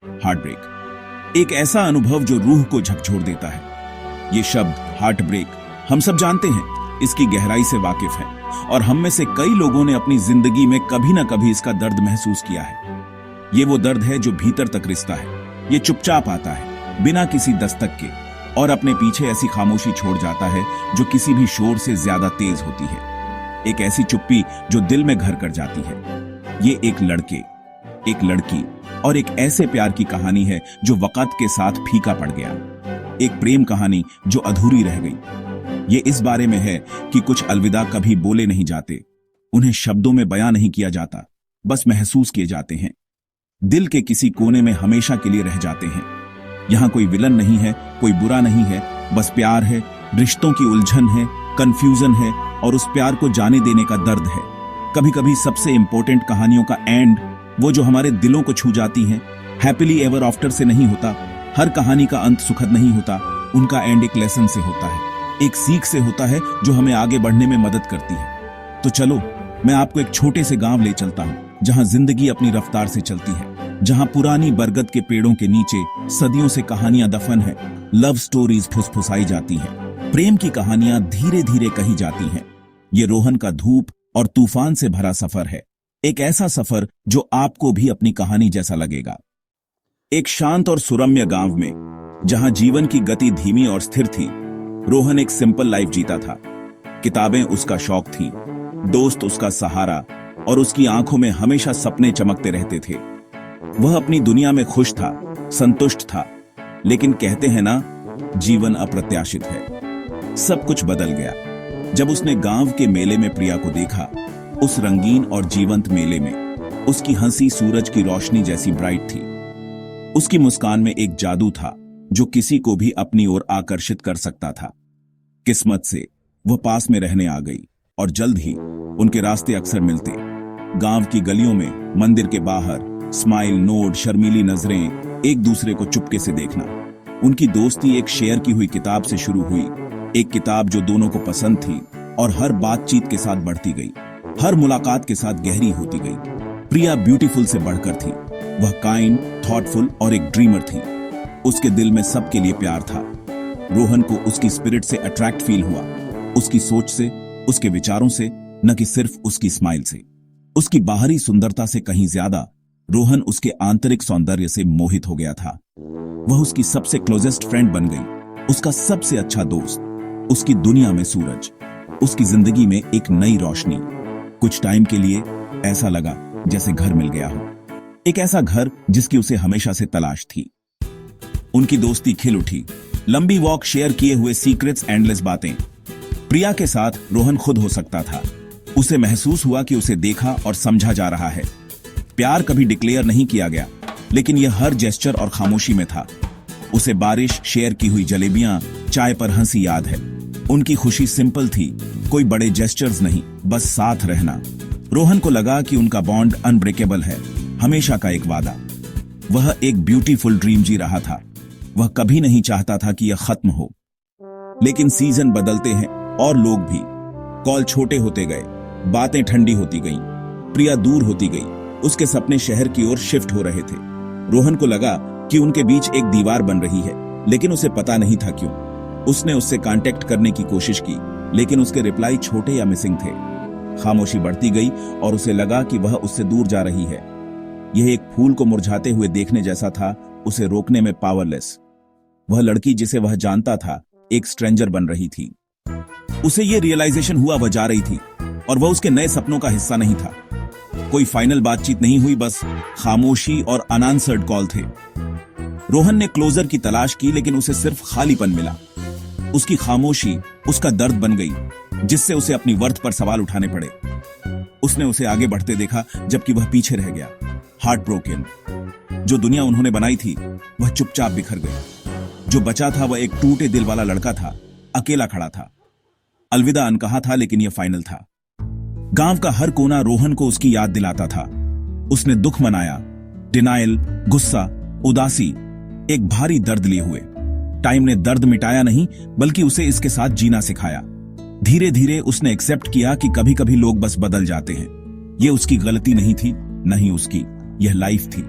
Heart break, एक ऐसा अनुभव जो रूह को झकझोर देता है। ये शब्द हार्ट ब्रेक हम सब जानते हैं, इसकी गहराई से वाकिफ हैं और हम में से कई लोगों ने अपनी जिंदगी में कभी ना कभी इसका दर्द महसूस किया है। ये वो दर्द है जो भीतर तक रिश्ता है। ये चुपचाप आता है, बिना किसी दस्तक के, और अपने पीछे ऐसी खामोशी छोड़ जाता है जो किसी भी शोर से ज्यादा तेज होती है। एक ऐसी चुप्पी जो दिल में घर कर जाती है। ये एक लड़के, एक लड़की और एक ऐसे प्यार की कहानी है जो वक्त के साथ फीका पड़ गया। एक प्रेम कहानी जो अधूरी रह गई। ये इस बारे में है कि कुछ अलविदा कभी बोले नहीं जाते, उन्हें शब्दों में बयां नहीं किया जाता, बस महसूस किए जाते हैं। दिल के किसी कोने में हमेशा के लिए रह जाते हैं। यहां कोई विलन नहीं है, कोई बुरा नहीं है, बस प्यार है, रिश्तों की उलझन है, कंफ्यूजन है और उस प्यार को जाने देने का दर्द है। कभी कभी सबसे इंपॉर्टेंट कहानियों का एंड, वो जो हमारे दिलों को छू जाती हैं, हैप्पीली एवर आफ्टर से नहीं होता। हर कहानी का अंत सुखद नहीं होता, उनका एंड एक लेसन से होता है, एक सीख से होता है जो हमें आगे बढ़ने में मदद करती है। तो चलो मैं आपको एक छोटे से गांव ले चलता हूं, जहां जिंदगी अपनी रफ्तार से चलती है, जहां पुरानी बरगद के पेड़ों के नीचे सदियों से कहानियां दफन है, लव स्टोरीज फुसफुसाई जाती हैं, प्रेम की कहानियां धीरे धीरे कही जाती हैं। ये रोहन का धूप और तूफान से भरा सफर है, एक ऐसा सफर जो आपको भी अपनी कहानी जैसा लगेगा। एक शांत और सुरम्य गांव में, जहां जीवन की गति धीमी और स्थिर थी, रोहन एक सिंपल लाइफ जीता था। किताबें उसका शौक थी, दोस्त उसका सहारा और उसकी आंखों में हमेशा सपने चमकते रहते थे। वह अपनी दुनिया में खुश था, संतुष्ट था, लेकिन कहते हैं ना, जीवन अप्रत्याशित है। सब कुछ बदल गया जब उसने गांव के मेले में प्रिया को देखा। उस रंगीन और जीवंत मेले में उसकी हंसी सूरज की रोशनी जैसी ब्राइट थी। उसकी मुस्कान में एक जादू था जो किसी को भी अपनी ओर आकर्षित कर सकता था। किस्मत से वह पास में रहने आ गई और जल्द ही उनके रास्ते अक्सर मिलते। गांव की गलियों में, मंदिर के बाहर, स्माइल, नोड, शर्मीली नजरें, एक दूसरे को चुपके से देखना। उनकी दोस्ती एक शेयर की हुई किताब से शुरू हुई, एक किताब जो दोनों को पसंद थी और हर बातचीत के साथ बढ़ती गई, हर मुलाकात के साथ गहरी होती गई। प्रिया ब्यूटीफुल से बढ़कर थी, वह काइंड, थॉटफुल और एक ड्रीमर थी। उसके दिल में सबके लिए प्यार था। रोहन को उसकी स्पिरिट से अट्रैक्ट फील हुआ, उसकी सोच से, उसके विचारों से, न कि सिर्फ उसकी स्माइल से। उसकी बाहरी सुंदरता से कहीं ज्यादा रोहन उसके आंतरिक सौंदर्य से मोहित हो गया था। वह उसकी सबसे क्लोजेस्ट फ्रेंड बन गई, उसका सबसे अच्छा दोस्त, उसकी दुनिया में सूरज, उसकी जिंदगी में एक नई रोशनी। कुछ टाइम के लिए ऐसा लगा जैसे घर मिल गया हो, एक ऐसा घर जिसकी उसे हमेशा से तलाश थी। उनकी दोस्ती खिल उठी, लंबी वॉक, शेयर किए हुए सीक्रेट्स, एंडलेस बातें। प्रिया के साथ रोहन खुद हो सकता था। उसे महसूस हुआ कि उसे देखा और समझा जा रहा है। प्यार कभी डिक्लेयर नहीं किया गया, लेकिन यह हर जेस्चर और खामोशी में था। उसे बारिश, शेयर की हुई जलेबियां, चाय पर हंसी याद है। उनकी खुशी सिंपल थी, कोई बड़े जेस्चर्स नहीं, बस साथ रहना। रोहन को लगा कि उनका बॉन्ड अनब्रेकेबल है, हमेशा का एक वादा। वह एक ब्यूटीफुल ड्रीम जी रहा था। वह कभी नहीं चाहता था कि यह खत्म हो। लेकिन सीजन बदलते हैं और लोग भी। कॉल छोटे होते गए, बातें ठंडी होती गईं, प्रिया दूर होती गई, उसके सपने शहर की ओर शिफ्ट हो रहे थे। रोहन को लगा कि उनके बीच एक दीवार बन रही है, लेकिन उसे पता नहीं था क्यों। उसने उससे कांटेक्ट करने की कोशिश की, लेकिन उसके रिप्लाई छोटे या मिसिंग थे। खामोशी बढ़ती गई और उसे लगा कि वह उससे दूर जा रही है। यह एक फूल को मुरझाते हुए देखने जैसा था, उसे रोकने में पावरलेस। वह लड़की जिसे वह जानता था एक स्ट्रेंजर बन रही थी। उसे यह रियलाइजेशन हुआ वह जा रही थी और वह उसके नए सपनों का हिस्सा नहीं था। कोई फाइनल बातचीत नहीं हुई, बस खामोशी और अनआंसर्ड कॉल थे। रोहन ने क्लोजर की तलाश की, लेकिन उसे सिर्फ खालीपन मिला। उसकी खामोशी उसका दर्द बन गई, जिससे उसे अपनी वर्थ पर सवाल उठाने पड़े। उसने उसे आगे बढ़ते देखा, जबकि वह पीछे रह गया, हार्ट ब्रोकन। जो दुनिया उन्होंने बनाई थी वह चुपचाप बिखर गई। जो बचा था वह एक टूटे दिल वाला लड़का था, अकेला खड़ा था। अलविदा अनकहा था, लेकिन यह फाइनल था। गांव का हर कोना रोहन को उसकी याद दिलाता था। उसने दुख मनाया, डिनायल, गुस्सा, उदासी, एक भारी दर्द लिए हुए। टाइम ने दर्द मिटाया नहीं, बल्कि उसे इसके साथ जीना सिखाया। धीरे धीरे उसने एक्सेप्ट किया कि कभी कभी लोग बस बदल जाते हैं। यह उसकी गलती नहीं थी, नहीं उसकी, यह लाइफ थी।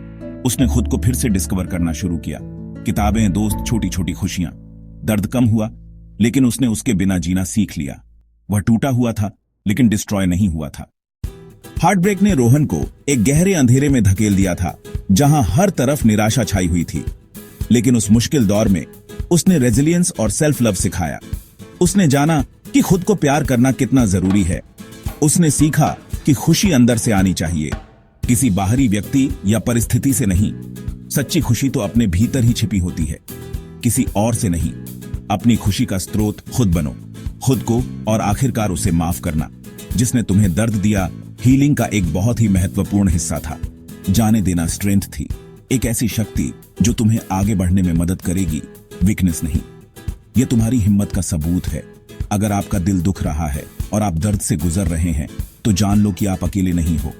उसने खुद को फिर से डिस्कवर करना शुरू किया। किताबें, दोस्त, छोटी छोटी खुशियां। दर्द कम हुआ, लेकिन उसने उसके बिना जीना सीख लिया। वह टूटा हुआ था, लेकिन डिस्ट्रॉय नहीं हुआ था। हार्ट ब्रेक ने रोहन को एक गहरे अंधेरे में धकेल दिया था, जहां हर तरफ निराशा छाई हुई थी। लेकिन उस मुश्किल दौर में उसने रेजिलियंस और सेल्फ लव सिखाया। उसने जाना कि खुद को प्यार करना कितना जरूरी है। उसने सीखा कि खुशी अंदर से आनी चाहिए, किसी बाहरी व्यक्ति या परिस्थिति से नहीं। सच्ची खुशी तो अपने भीतर ही छिपी होती है, किसी और से नहीं। अपनी खुशी का स्रोत खुद बनो, खुद को और आखिरकार उसे माफ करना। जिसने तुम्हें दर्द दिया, हीलिंग का एक बहुत ही महत्वपूर्ण हिस्सा था। जाने देना स्ट्रेंथ थी, एक ऐसी शक्ति जो तुम्हें आगे बढ़ने में मदद करेगी, वीकनेस नहीं। यह तुम्हारी हिम्मत का सबूत है। अगर आपका दिल दुख रहा है और आप दर्द से गुजर रहे हैं, तो जान लो कि आप अकेले नहीं हो।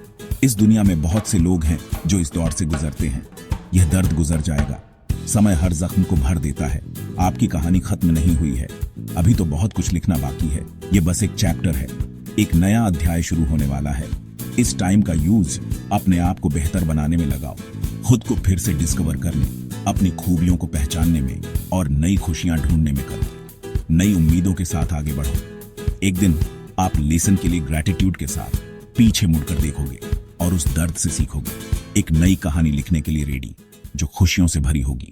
इस दुनिया में बहुत से लोग हैं जो इस दौर से गुजरते हैं। यह दर्द गुजर जाएगा। समय हर जख्म को भर देता है। आपकी कहानी खत्म नहीं हुई है, अभी तो बहुत कुछ लिखना बाकी है। यह बस एक चैप्टर है, एक नया अध्याय शुरू होने वाला है। इस टाइम का यूज अपने आप को बेहतर बनाने में लगाओ, खुद को फिर से डिस्कवर करने, अपनी खूबियों को पहचानने में और नई खुशियां ढूंढने में करो। नई उम्मीदों के साथ आगे बढ़ो। एक दिन आप लेसन के लिए ग्रैटिट्यूड के साथ पीछे मुड़कर देखोगे और उस दर्द से सीखोगे। एक नई कहानी लिखने के लिए रेडी, जो खुशियों से भरी होगी।